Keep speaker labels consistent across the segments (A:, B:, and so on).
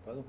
A: Hello.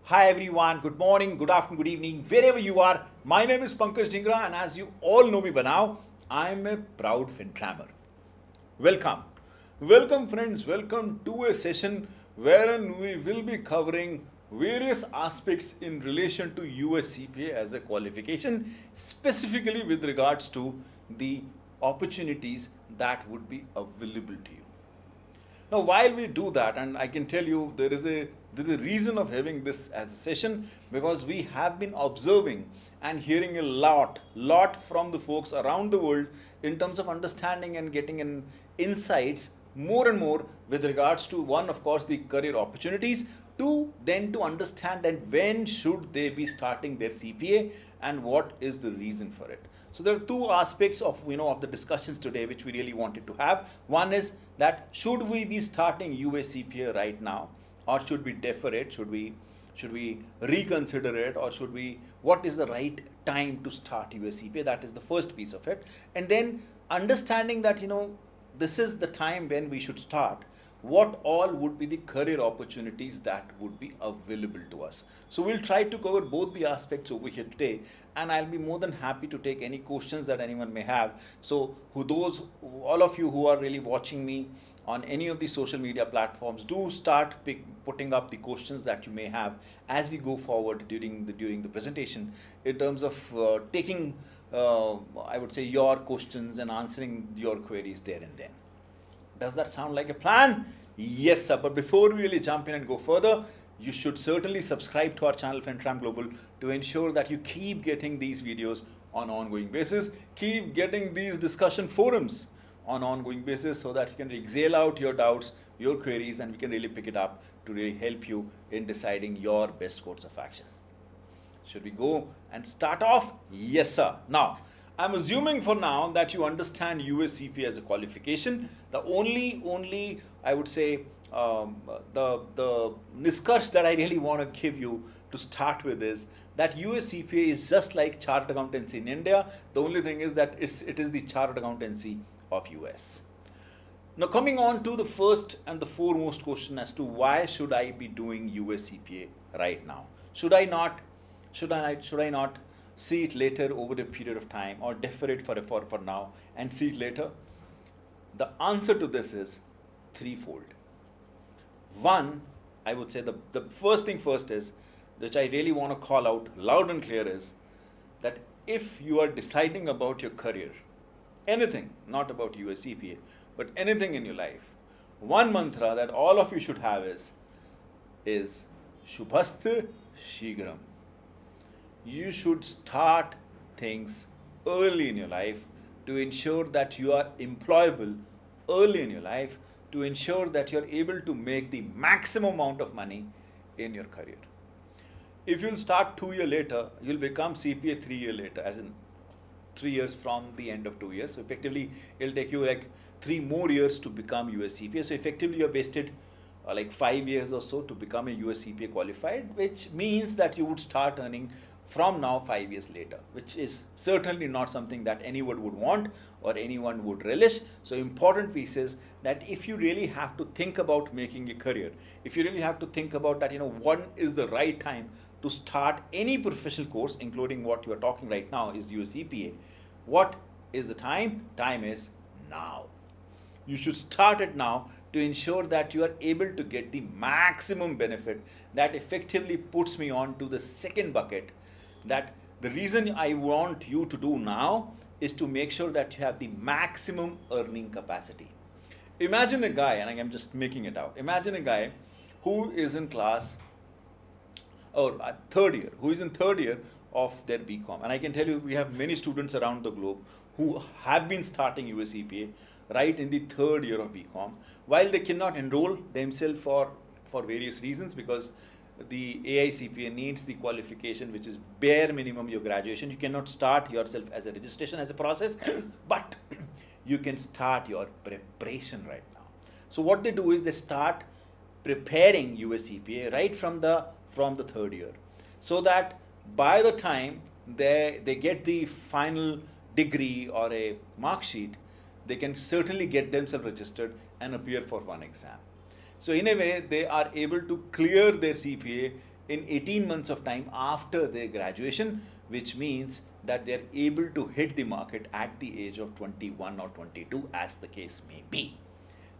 A: Hi everyone, good morning, good afternoon, good evening, wherever you are. My name is Pankaj Dhingra, and as you all know me by now, I'm a proud FinTrammer. Welcome. Welcome, friends. Welcome to a session wherein we will be covering various aspects in relation to US CPA as a qualification, specifically with regards to the opportunities that would be available to you. Now, while we do that, and I can tell you there is a reason of having this as a session because we have been observing and hearing a lot from the folks around the world in terms of understanding and getting in insights more and more with regards to one, of course, the career opportunities. Two, then to understand and when should they be starting their CPA and what is the reason for it. So there are two aspects of of the discussions today which we really wanted to have. One is that should we be starting US CPA right now, or should we defer it? Should we reconsider it, or should we? What is the right time to start US CPA? That is the first piece of it, and then understanding that this is the time when we should start. What all would be the career opportunities that would be available to us? So we'll try to cover both the aspects over here today, and I'll be more than happy to take any questions that anyone may have. So all of you who are really watching me on any of the social media platforms, do start putting up the questions that you may have as we go forward during the presentation, in terms of taking I would say your questions and answering your queries there and then. Does that sound like a plan? Yes, sir. But before we really jump in and go further, you should certainly subscribe to our channel FinTram Global to ensure that you keep getting these videos on ongoing basis. Keep getting these discussion forums on ongoing basis so that you can exhale out your doubts, your queries, and we can really pick it up to really help you in deciding your best course of action. Should we go and start off? Yes, sir. Now, I'm assuming for now that you understand US CPA as a qualification. The only I would say the discuss that I really want to give you to start with is that US CPA is just like chartered accountancy in India. The only thing is that it is the chartered accountancy of US. Now, coming on to the first and the foremost question as to why should I be doing US CPA right now? Should I not see it later over a period of time, or defer it for now and see it later? The answer to this is threefold. One, I would say the first thing first is, which I really want to call out loud and clear, is that if you are deciding about your career, anything, not about US CPA, but anything in your life, one mantra that all of you should have is Shubhast Shigram. You should start things early in your life to ensure that you are employable early in your life, to ensure that you're able to make the maximum amount of money in your career. If you'll start 2 years later, you'll become CPA 3 years later, as in 3 years from the end of 2 years. So effectively, it'll take you like 3 more years to become US CPA. So effectively, you've wasted like 5 years or so to become a US CPA qualified, which means that you would start earning from now 5 years later, which is certainly not something that anyone would want or anyone would relish. So important piece is that if you really have to think about making a career, if you really have to think about that, when is the right time to start any professional course, including what you are talking right now is US CPA. What is the time? Time is now. You should start it now to ensure that you are able to get the maximum benefit. That effectively puts me on to the second bucket, that the reason I want you to do now is to make sure that you have the maximum earning capacity. Imagine a guy, and I'm just making it out. Imagine a guy who is in class, or who is in third year of their BCom. And I can tell you, we have many students around the globe who have been starting US CPA right in the third year of BCom, while they cannot enroll themselves for various reasons, because the AI CPA needs the qualification which is bare minimum your graduation. You cannot start yourself as a registration as a process, but you can start your preparation right now. So what they do is they start preparing US CPA right from the third year, so that by the time they get the final degree or a mark sheet, they can certainly get themselves registered and appear for one exam. So in a way, they are able to clear their CPA in 18 months of time after their graduation, which means that they are able to hit the market at the age of 21 or 22, as the case may be.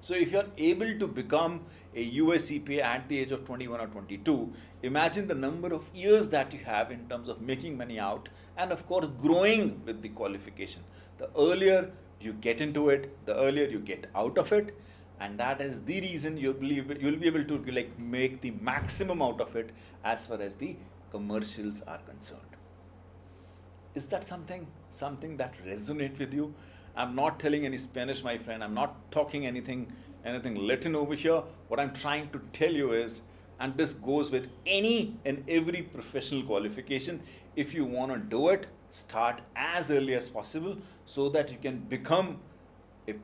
A: So if you are able to become a US CPA at the age of 21 or 22, imagine the number of years that you have in terms of making money out, and of course growing with the qualification. The earlier you get into it, the earlier you get out of it, and that is the reason you'll be able to like make the maximum out of it as far as the commercials are concerned. Is that something that resonates with you? I'm not telling any Spanish, my friend. I'm not talking anything Latin over here. What I'm trying to tell you is, and this goes with any and every professional qualification, if you want to do it, start as early as possible so that you can become a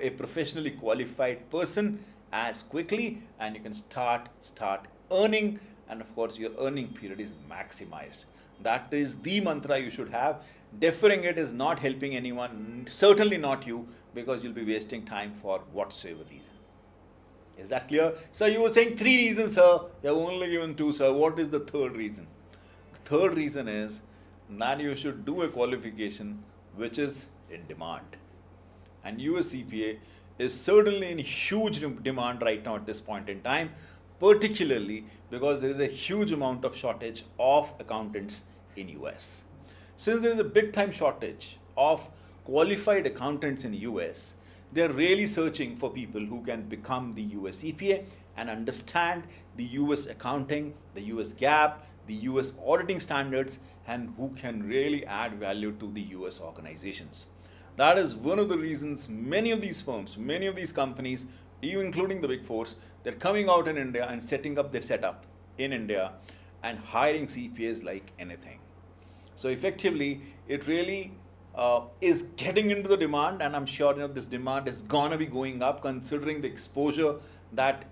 A: professionally qualified person as quickly, and you can start earning, and of course your earning period is maximized. That is the mantra you should have. Deferring it is not helping anyone, certainly not you, because you'll be wasting time for whatsoever reason. Is that clear? So you were saying 3 reasons, sir. You have only given 2, sir. What is the third reason? The third reason is that you should do a qualification which is in demand. And US CPA is certainly in huge demand right now at this point in time, particularly because there is a huge amount of shortage of accountants in US. Since there is a big time shortage of qualified accountants in US, they are really searching for people who can become the US CPA and understand the US accounting, the US GAAP, the US auditing standards, and who can really add value to the US organizations. That is one of the reasons many of these firms, many of these companies, even including the big fours, they're coming out in India and setting up their setup in India and hiring CPAs like anything. So effectively, it really is getting into the demand, and I'm sure this demand is gonna be going up considering the exposure that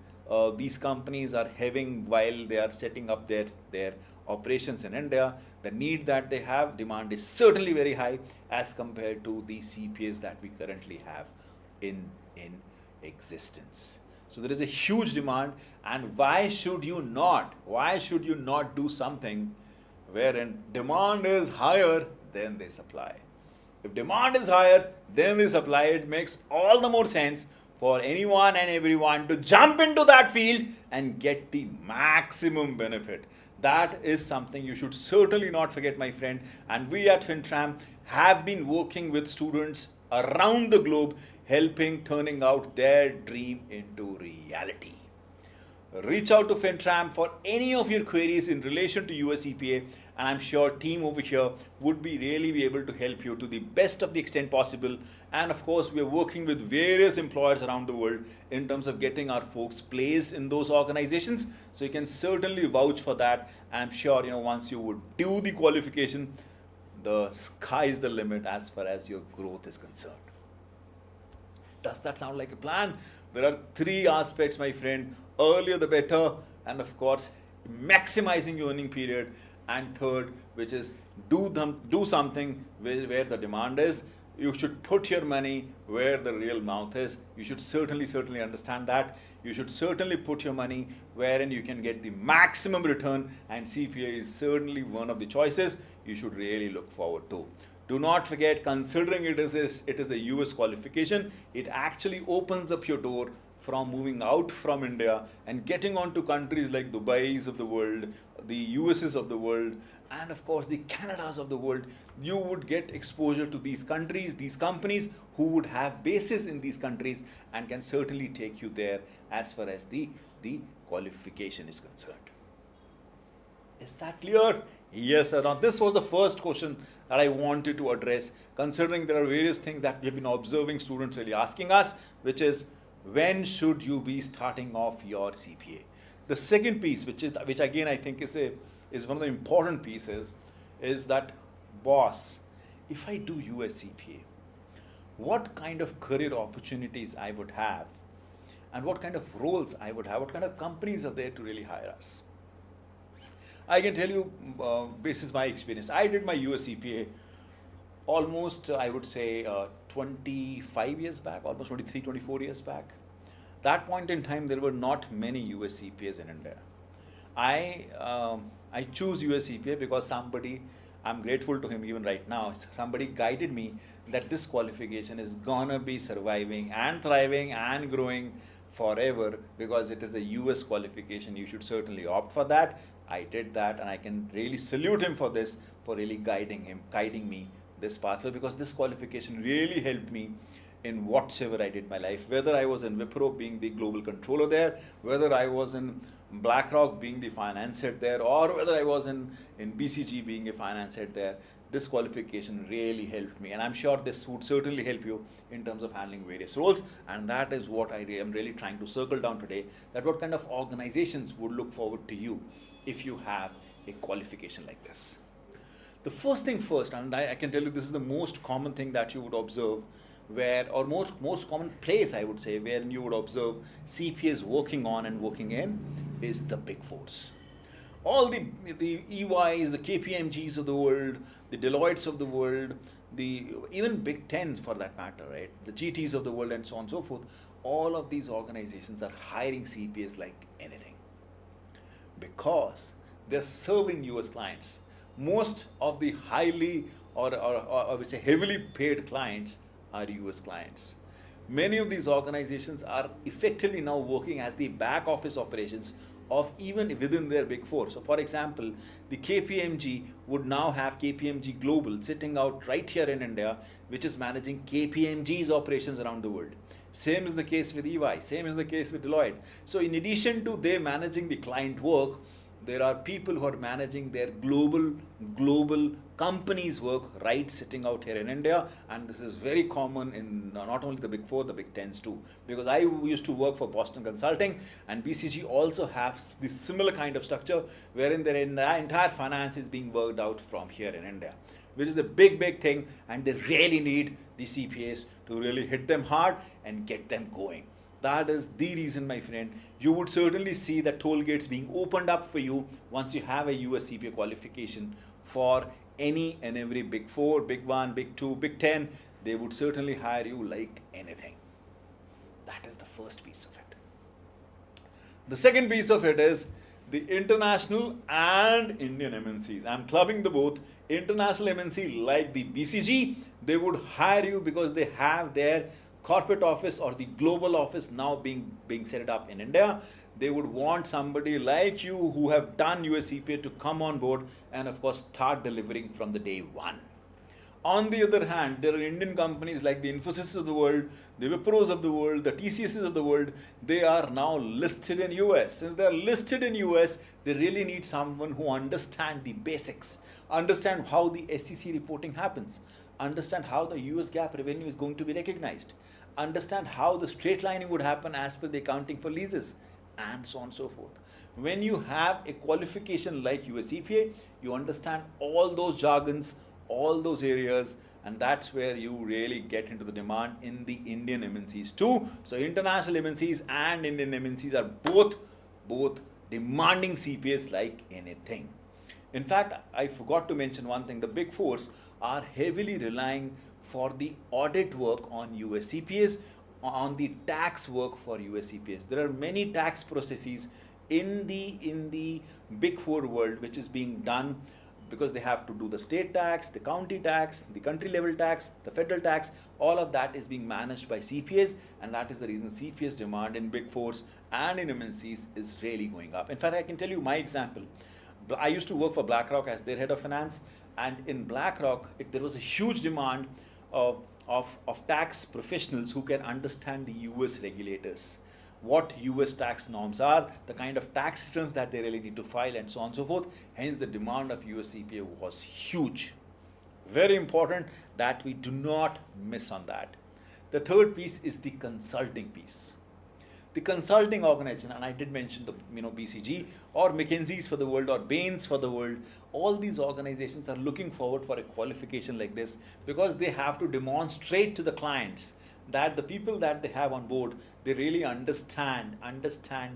A: these companies are having while they are setting up their operations in India. The need that they have, demand is certainly very high as compared to the CPAs that we currently have in existence. So there is a huge demand, and why should you not do something wherein demand is higher than the supply? If demand is higher than the supply, it makes all the more sense for anyone and everyone to jump into that field and get the maximum benefit. That is something you should certainly not forget, my friend. And we at FinTram have been working with students around the globe, turning out their dream into reality. Reach out to FinTram for any of your queries in relation to US CPA, and I'm sure team over here would really be able to help you to the best of the extent possible. And of course, we are working with various employers around the world in terms of getting our folks placed in those organizations. So you can certainly vouch for that. And I'm sure once you would do the qualification, the sky is the limit as far as your growth is concerned. Does that sound like a plan? There are 3 aspects, my friend. Earlier the better, and of course maximizing your earning period, and third, which is do something where the demand is. You should put your money where the real mouth is. You should certainly understand that. You should certainly put your money wherein you can get the maximum return, and CPA is certainly one of the choices you should really look forward to. Do not forget, considering it is a US qualification, it actually opens up your door from moving out from India and getting onto countries like Dubai's of the world, the US's of the world, and of course the Canadas of the world. You would get exposure to these countries, these companies who would have bases in these countries and can certainly take you there as far as the qualification is concerned. Is that clear? Yes, sir. Now, this was the first question that I wanted to address, considering there are various things that we have been observing students really asking us, which is, when should you be starting off your CPA? The second piece, which again I think is one of the important pieces, is that, boss, if I do US CPA, what kind of career opportunities I would have, and what kind of roles I would have, what kind of companies are there to really hire us. I can tell you, basis my experience, I did my US CPA almost, I would say, 25 years back, almost 23, 24 years back. That point in time, there were not many US CPAs in India. I choose US CPA because somebody, I'm grateful to him even right now, somebody guided me that this qualification is gonna be surviving and thriving and growing forever because it is a US qualification. You should certainly opt for that. I did that, and I can really salute him for this, for really guiding me this pathway, because this qualification really helped me in whatsoever I did my life, whether I was in Wipro being the global controller there, whether I was in BlackRock being the finance head there, or whether I was in BCG being a finance head there. This qualification really helped me, and I'm sure this would certainly help you in terms of handling various roles. And that is what I am really trying to circle down today, that what kind of organizations would look forward to you if you have a qualification like this. The first thing first, and I can tell you this is the most common thing that you would observe, where, or most common place I would say, where you would observe CPAs working on and working in, is the big fours. All the EYs, the KPMGs of the world, the Deloittes of the world, the even Big Tens for that matter, right? The GTs of the world, and so on and so forth. All of these organizations are hiring CPAs like anything, because they're serving US clients. Most of the highly, or I would say heavily paid clients are US clients. Many of these organizations are effectively now working as the back office operations of even within their big four. So for example, the KPMG would now have KPMG Global sitting out right here in India, which is managing KPMG's operations around the world. Same is the case with EY, same is the case with Deloitte. So in addition to they managing the client work, there are people who are managing their global companies' work right sitting out here in India, and this is very common in not only the Big Four, the Big Tens too. Because I used to work for Boston Consulting, and BCG also has this similar kind of structure, wherein their entire finance is being worked out from here in India, which is a big thing, and they really need the CPAs to really hit them hard and get them going. That is the reason, my friend, you would certainly see the toll gates being opened up for you once you have a US CPA qualification for any and every Big Four, Big One, Big Two, Big Ten. They would certainly hire you like anything. That is the first piece of it. The second piece of it is the international and Indian MNCs. I'm clubbing the both. International MNC like the BCG, they would hire you because they have their corporate office or the global office now being set up in India. They would want somebody like you who have done US CPA to come on board and of course start delivering from the day one. On the other hand, there are Indian companies like the Infosys of the world, the Wipros of the world, the TCSs of the world. They are now listed in US. Since they are listed in US, they really need someone who understands the basics, understand how the SEC reporting happens, understand how the US GAAP revenue is going to be recognized, understand how the straight lining would happen as per the accounting for leases, and so on and so forth. When you have a qualification like US CPA, you understand all those jargons, all those areas, and that's where you really get into the demand in the Indian MNCs too. So international MNCs and Indian MNCs are both demanding CPAs like anything. In fact, I forgot to mention one thing. The Big Fours are heavily relying for the audit work on US CPAs, on the tax work for US CPAs. There are many tax processes in the Big Four world which is being done because they have to do the state tax, the county tax, the country level tax, the federal tax. All of that is being managed by CPAs, and that is the reason CPAs demand in Big Fours and in MNCs is really going up. In fact, I can tell you my example. I used to work for BlackRock as their head of finance, and in BlackRock, there was a huge demand of tax professionals who can understand the US regulators, what US tax norms are, the kind of tax returns that they really need to file, and so on and so forth. Hence, the demand of US CPA was huge. Very important that we do not miss on that. The third piece is the consulting piece. the consulting organization, and I did mention the BCG or McKinsey's for the world or Bain's for the world. All these organizations are looking forward for a qualification like this because they have to demonstrate to the clients that the people that they have on board, they really understand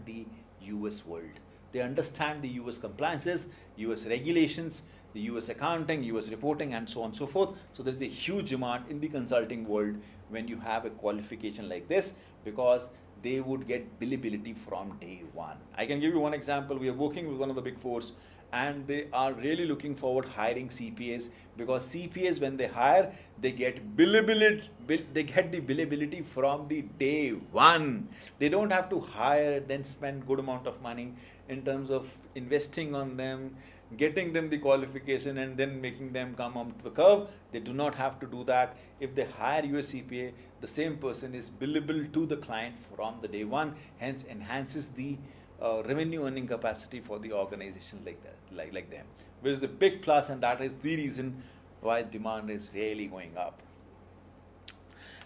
A: the US world. They understand the US compliances, US regulations, the US accounting, US reporting, and so on and so forth. So there's a huge demand in the consulting world when you have a qualification like this, because they would get billability from day one. I can give you one example. We are working with one of the big fours, and they are really looking forward hiring CPAs, because CPAs, when they hire, they get billability. They get the billability from the day one. They don't have to hire, then spend good amount of money in terms of investing on them, getting them the qualification, and then making them come onto the curve. They do not have to do that. If they hire US CPA, the same person is billable to the client from the day one, hence enhances the revenue earning capacity for the organization like that, like them, which is a big plus, and that is the reason why demand is really going up.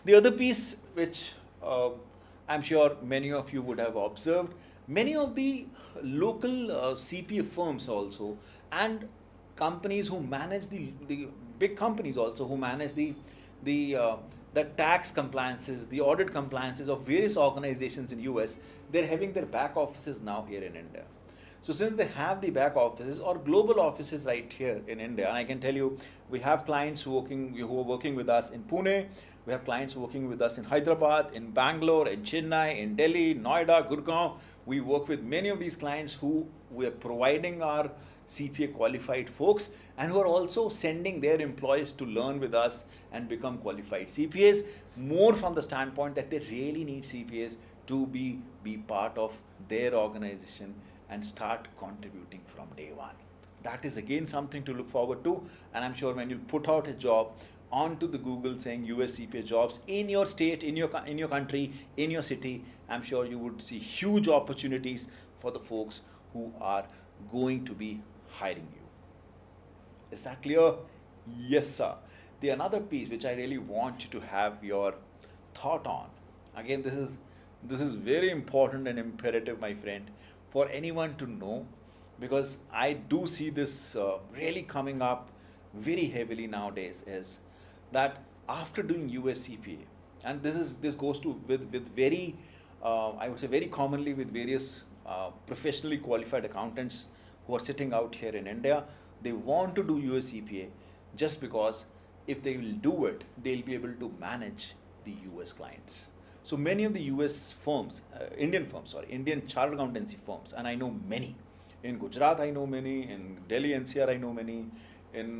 A: The other piece, which I'm sure many of you would have observed, many of the local CPA firms also, and companies who manage the big companies also who manage the tax compliances, the audit compliances of various organizations in US, they're having their back offices now here in India. So since they have the back offices or global offices right here in India, and I can tell you, we have clients who are working with us in Pune, we have clients working with us in Hyderabad, in Bangalore, in Chennai, in Delhi, Noida, Gurgaon. We work with many of these clients who we are providing our CPA qualified folks, and who are also sending their employees to learn with us and become qualified CPAs, more from the standpoint that they really need CPAs to be part of their organization and start contributing from day one. That is again something to look forward to, and I'm sure when you put out a job onto the Google saying US CPA jobs in your state, in your country, in your city, I'm sure you would see huge opportunities for the folks who are going to be hiring you. Is that clear? Yes, sir. The another piece which I really want you to have your thought on, again, this is very important and imperative, my friend, for anyone to know, because I do see this really coming up very heavily nowadays, is that after doing US CPA, and this goes to with very I would say very commonly with various professionally qualified accountants who are sitting out here in India, they want to do US CPA just because if they will do it, they'll be able to manage the US clients. So many of the US firms, Indian chartered accountancy firms, and I know many. In Gujarat, I know many. In Delhi NCR, I know many. In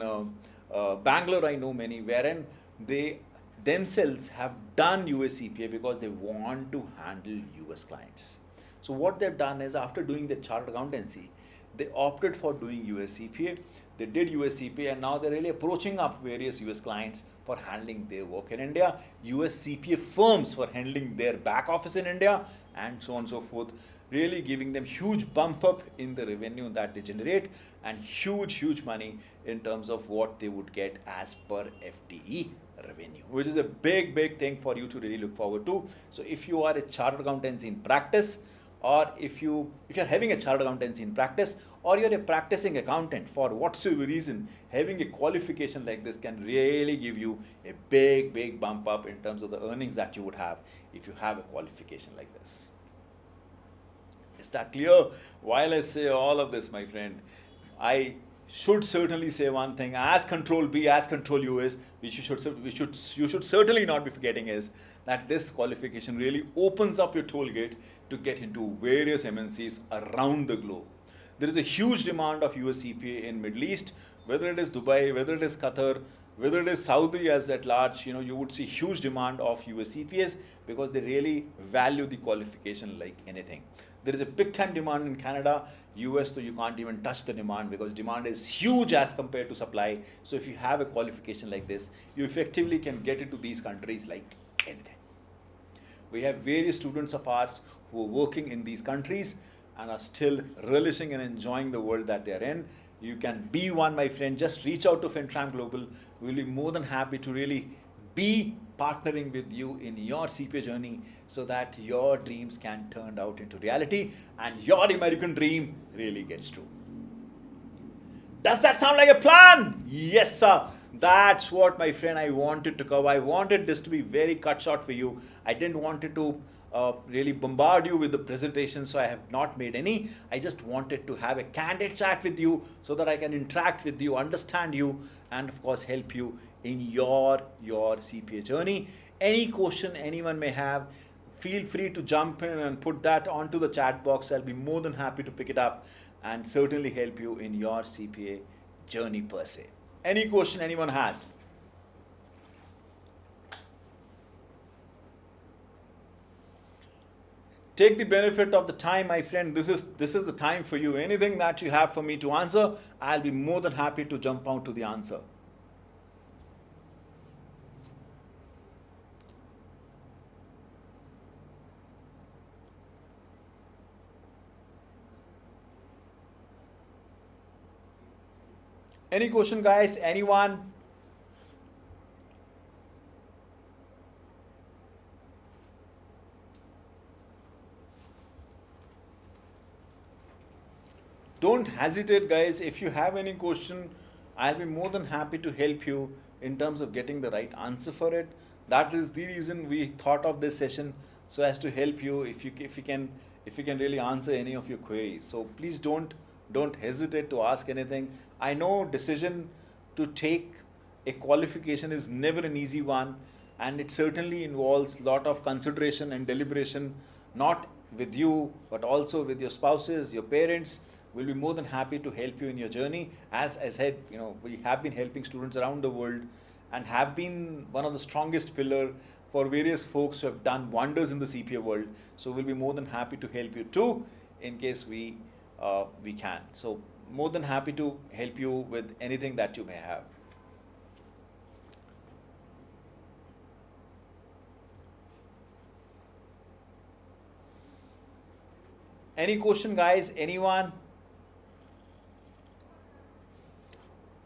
A: Bangalore, I know many, wherein they themselves have done US CPA because they want to handle US clients. So what they've done is, after doing the chartered accountancy, they opted for doing US CPA. They did US CPA, and now they're really approaching up various US clients for handling their work in India, US CPA firms for handling their back office in India, and so on and so forth, really giving them huge bump up in the revenue that they generate, and huge money in terms of what they would get as per FTE revenue, which is a big thing for you to really look forward to. So if you are a chartered accountancy in practice, or if you're having a chartered accountancy in practice, or you're a practicing accountant, for whatsoever reason, having a qualification like this can really give you a big bump up in terms of the earnings that you would have if you have a qualification like this. Is that clear? While I say all of this, my friend, I should certainly say one thing: as control B, as control U is, you should certainly not be forgetting, is that this qualification really opens up your toll gate to get into various MNCs around the globe. There is a huge demand of US CPA in Middle East, whether it is Dubai, whether it is Qatar, whether it is Saudi as at large. You would see huge demand of US CPAs because they really value the qualification like anything. There is a big time demand in Canada. US, though, you can't even touch the demand because demand is huge as compared to supply. So if you have a qualification like this, you effectively can get into these countries like anything. We have various students of ours who are working in these countries and are still relishing and enjoying the world that they are in. You can be one, my friend. Just reach out to FinTram Global. We'll be more than happy to really be partnering with you in your CPA journey so that your dreams can turn out into reality and your American dream really gets true. Does that sound like a plan? Yes, sir. That's what, my friend, I wanted to cover. I wanted this to be very cut short for you. I didn't want it to really bombard you with the presentation, so I have not made any. I just wanted to have a candid chat with you so that I can interact with you, understand you, and of course help you in your CPA journey. Any question anyone may have, feel free to jump in and put that onto the chat box. I'll be more than happy to pick it up and certainly help you in your CPA journey per se. Any question anyone has? Take the benefit of the time, my friend. This is the time for you. Anything that you have for me to answer, I'll be more than happy to jump out to the answer. Any question, guys? Anyone? Don't hesitate, guys. If you have any question, I'll be more than happy to help you in terms of getting the right answer for it. That is the reason we thought of this session, so as to help you if you can really answer any of your queries. So please don't hesitate to ask anything. I know decision to take a qualification is never an easy one, and it certainly involves a lot of consideration and deliberation, not with you but also with your spouses, your parents. We'll be more than happy to help you in your journey. As I said, we have been helping students around the world and have been one of the strongest pillar for various folks who have done wonders in the CPA world. So we'll be more than happy to help you too, in case we can. So more than happy to help you with anything that you may have. Any question, guys? Anyone?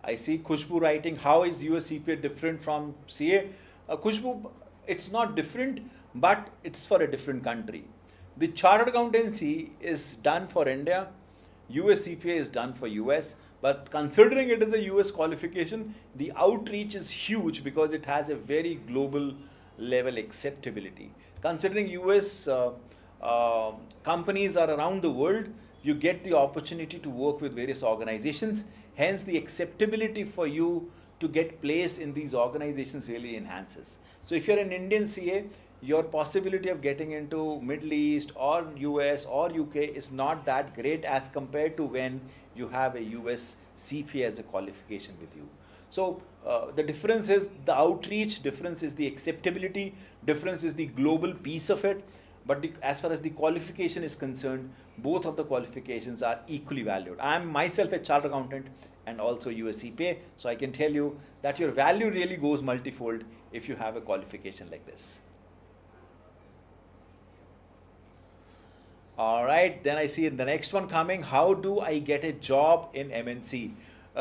A: I see Khushbu writing, how is US CPA different from CA? Khushbu, it's not different, but it's for a different country. The chartered accountancy is done for India, US CPA is done for US, but considering it is a US qualification, the outreach is huge because it has a very global level acceptability. Considering US companies are around the world, you get the opportunity to work with various organizations. Hence, the acceptability for you to get placed in these organizations really enhances. So if you're an Indian CA, your possibility of getting into Middle East or US or UK is not that great as compared to when you have a US CPA as a qualification with you. So the difference is the outreach, difference is the acceptability, difference is the global piece of it. But as far as the qualification is concerned, both of the qualifications are equally valued. I am myself a chartered accountant and also US CPA, so I can tell you that your value really goes multifold if you have a qualification like this. All right, then I see the next one coming. How do I get a job in MNC?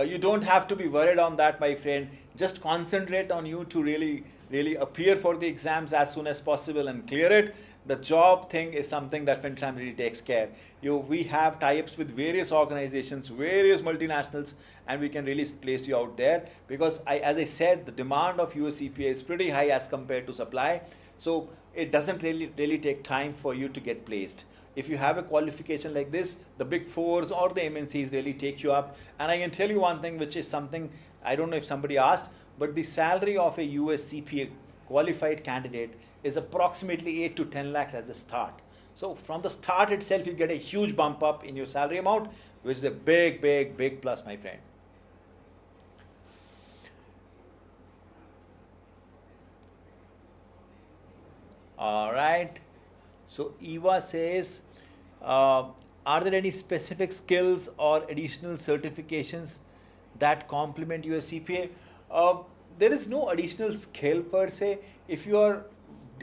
A: You don't have to be worried on that, my friend. Just concentrate on you to really appear for the exams as soon as possible and clear it. The job thing is something that FinTram really takes care. We have tie-ups with various organizations, various multinationals, and we can really place you out there because as I said, the demand of US CPA is pretty high as compared to supply. So it doesn't really take time for you to get placed. If you have a qualification like this, the big fours or the MNCs really take you up. And I can tell you one thing, which is something, I don't know if somebody asked, but the salary of a US CPA qualified candidate is approximately 8 to 10 lakhs as a start. So from the start itself, you get a huge bump up in your salary amount, which is a big plus, my friend. All right. So Eva says, are there any specific skills or additional certifications that complement your CPA? There is no additional skill per se. If you are,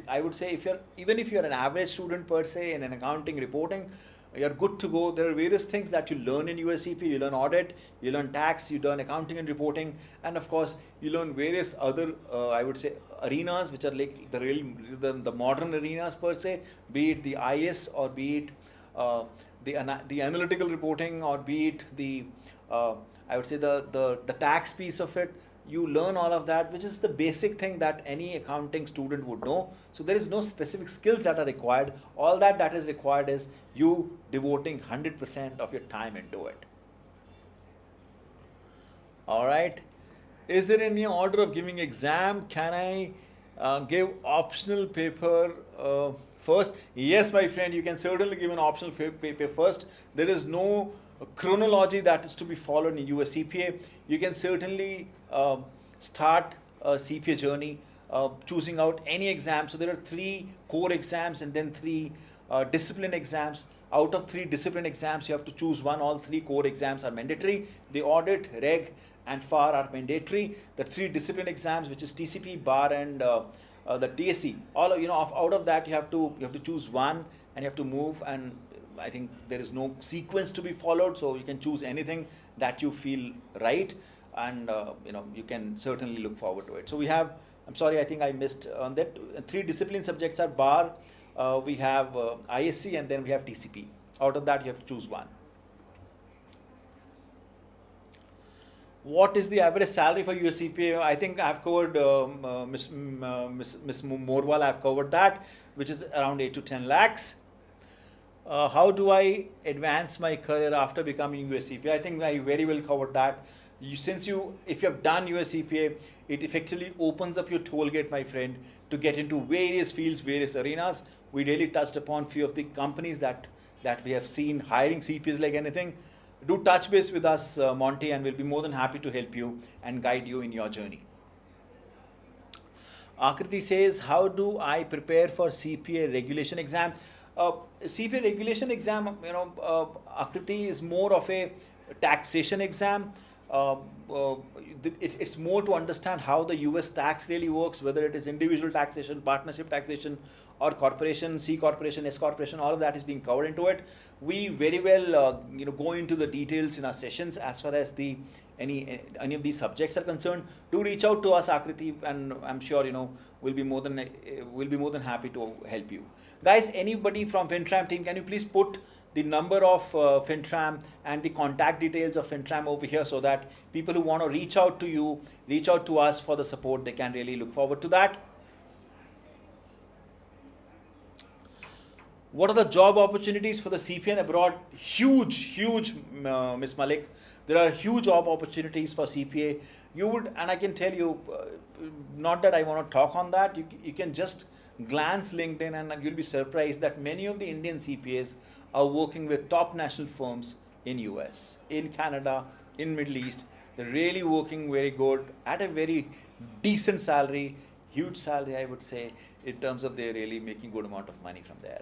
A: I would say, if you're an average student per se in an accounting reporting, you're good to go. There are various things that you learn in US CPA. You learn audit, you learn tax, you learn accounting and reporting, and of course you learn various other I would say arenas which are like the modern arenas per se, be it the IS or be it the analytical reporting, or be it the I would say the tax piece of it. You learn all of that, which is the basic thing that any accounting student would know. So there is no specific skills that are required. All that is required is you devoting 100% of your time into it. All right. Is there any order of giving exam? Can I give optional paper first? Yes, my friend, you can certainly give an optional paper first. There is no chronology that is to be followed in US CPA. You can certainly start a CPA journey choosing out any exam. So there are 3 core exams and then 3 discipline exams. Out of 3 discipline exams, you have to choose one. All 3 core exams are mandatory. The audit, reg, and FAR are mandatory. The 3 discipline exams, which is TCP, bar, and the TSC, all out of that you have to choose one, and you have to move. And I think there is no sequence to be followed, so you can choose anything that you feel right, and you can certainly look forward to it. So we have, I'm sorry, I think I missed on that. 3 discipline subjects are bar, we have ISC, and then we have TCP. Out of that you have to choose one. What is the average salary for US CPA? I think I've covered Miss Morwal. I've covered that, which is around 8 to 10 lakhs. How do I advance my career after becoming US CPA? I think I very well covered that. If you have done US CPA, it effectively opens up your toll gate, my friend, to get into various fields, various arenas. We really touched upon few of the companies that we have seen hiring CPAs like anything. Do touch base with us, Monty, and we'll be more than happy to help you and guide you in your journey. Akriti says, how do I prepare for CPA regulation exam? CPA regulation exam, Akriti, is more of a taxation exam. It's more to understand how the US tax really works, whether it is individual taxation, partnership taxation, or corporation, C corporation, S corporation. All of that is being covered into it. We very well go into the details in our sessions as far as any of these subjects are concerned. Do reach out to us, Akriti, and I'm sure we'll be more than happy to help you. Guys, anybody from FinTram team, can you please put the number of FinTram and the contact details of FinTram over here, so that people who want to reach out to us for the support, they can really look forward to that. What are the job opportunities for the CPA abroad? Huge, Miss Malik. There are huge job opportunities for CPA. And I can tell you, not that I want to talk on that, you can just glance LinkedIn and you'll be surprised that many of the Indian CPAs are working with top national firms in US, in Canada, in Middle East. They're really working very good at a very decent salary, huge salary, I would say, in terms of they're really making good amount of money from there.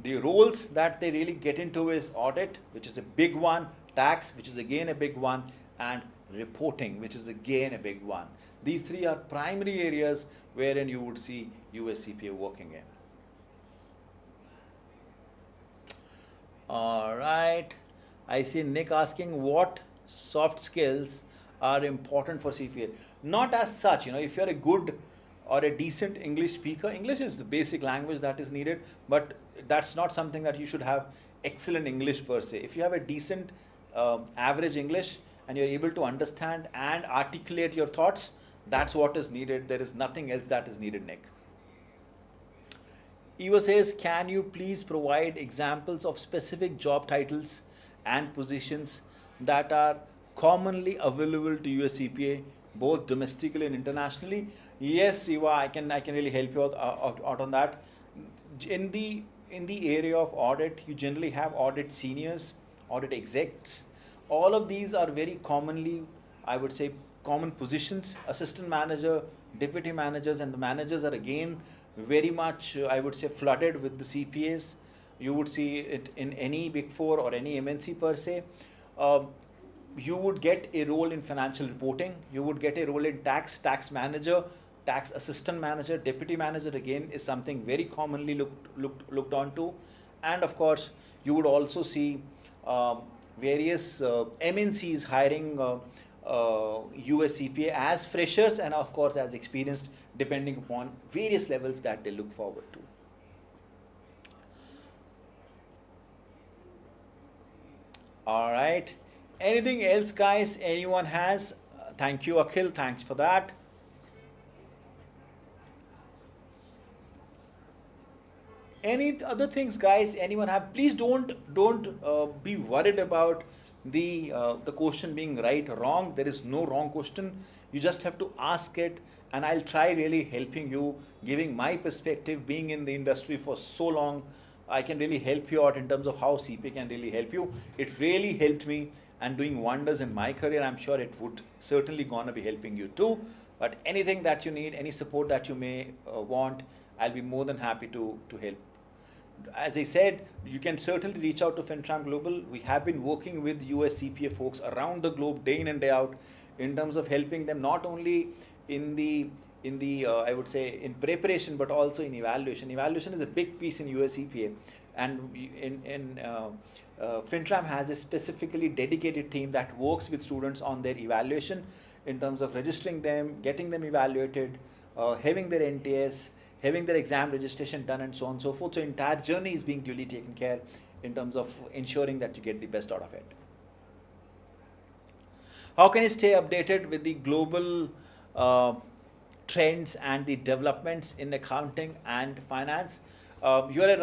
A: The roles that they really get into is audit, which is a big one, tax, which is again a big one, and reporting, which is again a big one. These 3 are primary areas wherein you would see US CPA working in. All right. I see Nick asking what soft skills are important for CPA. Not as such, if you're a good or a decent English speaker, English is the basic language that is needed, but that's not something that you should have excellent English per se. If you have a decent average English and you're able to understand and articulate your thoughts, that's what is needed. There is nothing else that is needed, Nick. Eva says, can you please provide examples of specific job titles and positions that are commonly available to US CPA, both domestically and internationally? Yes, Eva, I can really help you out on that. In the area of audit, you generally have audit seniors, audit execs. All of these are very commonly, I would say, common positions. Assistant manager, deputy managers, and the managers are again very much, I would say, flooded with the CPAs. You would see it in any Big Four or any MNC per se. You would get a role in financial reporting. You would get a role in tax manager, tax assistant manager, deputy manager again is something very commonly looked on to. And of course, You would also see various MNCs hiring US CPA as freshers and of course as experienced, depending upon various levels that they look forward to. All right. Anything else, guys? Anyone has? Thank you, Akhil. Thanks for that. Any other things, guys? Anyone have? Please don't be worried about the question being right or wrong. There is no wrong question. You just have to ask it, and I'll try really helping you, giving my perspective. Being in the industry for so long, I can really help you out in terms of how CPA can really help you. It really helped me and doing wonders in my career. I'm sure it would certainly gonna be helping you too. But anything that you need, any support that you may want, I'll be more than happy to help. As I said, you can certainly reach out to FinTram Global. We have been working with US CPA folks around the globe, day in and day out, in terms of helping them not only in the I would say in preparation, but also in evaluation. Evaluation is a big piece in US CPA, and FinTram has a specifically dedicated team that works with students on their evaluation in terms of registering them, getting them evaluated, having their NTS, having their exam registration done, and so on and so forth. So entire journey is being duly taken care in terms of ensuring that you get the best out of it. How can you stay updated with the global trends and the developments in accounting and finance? You're at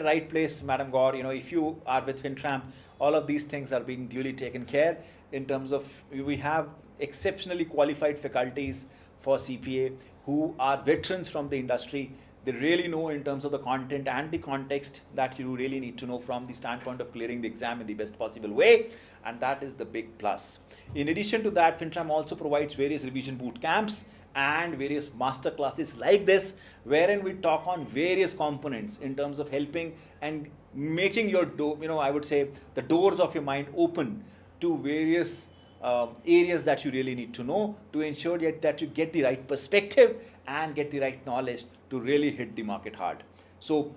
A: right place, Madam Gaur. You know, if you are with FinTram, all of these things are being duly taken care in terms of we have exceptionally qualified faculties for CPA who are veterans from the industry. They really know in terms of the content and the context that you really need to know from the standpoint of clearing the exam in the best possible way, and that is the big plus. In addition to that, FinTram also provides various revision boot camps and various master classes like this, wherein we talk on various components in terms of helping and making your I would say the doors of your mind open to various areas that you really need to know to ensure that you get the right perspective and get the right knowledge to really hit the market hard. So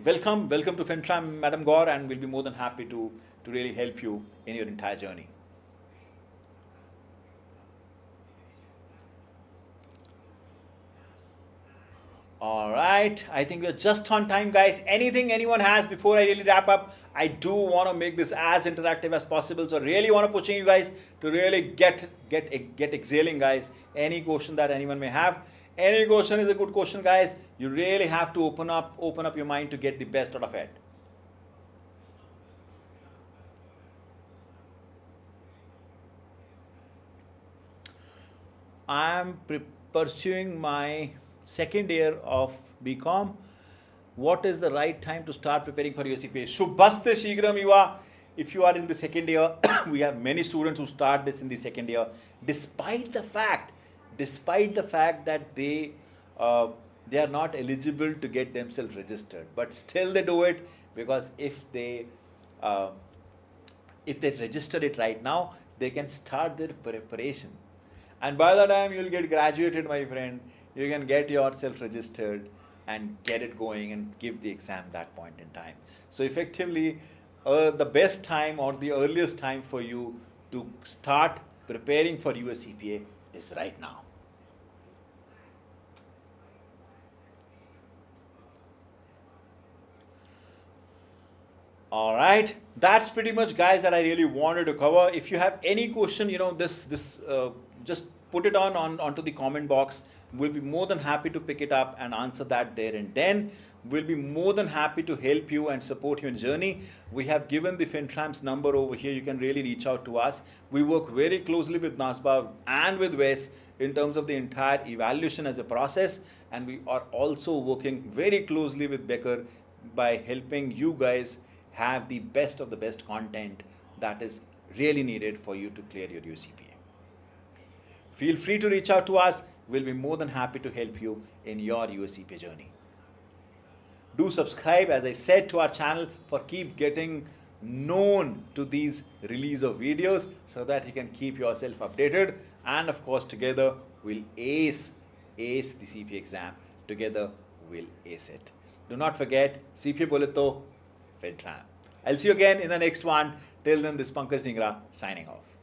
A: welcome to FinTram, Madam Gaur, and we'll be more than happy to really help you in your entire journey. All right, I think we're just on time, guys. Anything anyone has before I really wrap up? I do want to make this as interactive as possible, so really want to pushing you guys to really get exhaling, guys. Any question that anyone may have, any question is a good question, guys. You really have to open up your mind to get the best out of it. I'm pursuing my second year of BCom. What is the right time to start preparing for your CPA? Shubhaste Shigram Yuva. If you are in the second year, we have many students who start this in the second year, despite the fact that they are not eligible to get themselves registered, but still they do it because if they register it right now, they can start their preparation. And by the time you'll get graduated, my friend, you can get yourself registered and get it going and give the exam that point in time. So effectively, the best time or the earliest time for you to start preparing for US CPA is right now. All right, that's pretty much, guys, that I really wanted to cover. If you have any question, just put it onto the comment box. We'll be more than happy to pick it up and answer that there and then. We'll be more than happy to help you and support you in journey. We have given the FinTram's number over here. You can really reach out to us. We work very closely with NASBA and with WES in terms of the entire evaluation as a process. And we are also working very closely with Becker by helping you guys have the best of the best content that is really needed for you to clear your UCPA. Feel free to reach out to us. We'll be more than happy to help you in your USCPA journey. Do subscribe, as I said, to our channel for keep getting known to these release of videos so that you can keep yourself updated. And of course, together we'll ace the CPA exam. Together we'll ace it. Do not forget, CPA Boleto, FinTram. I'll see you again in the next one. Till then, this is Pankaj Dhingra signing off.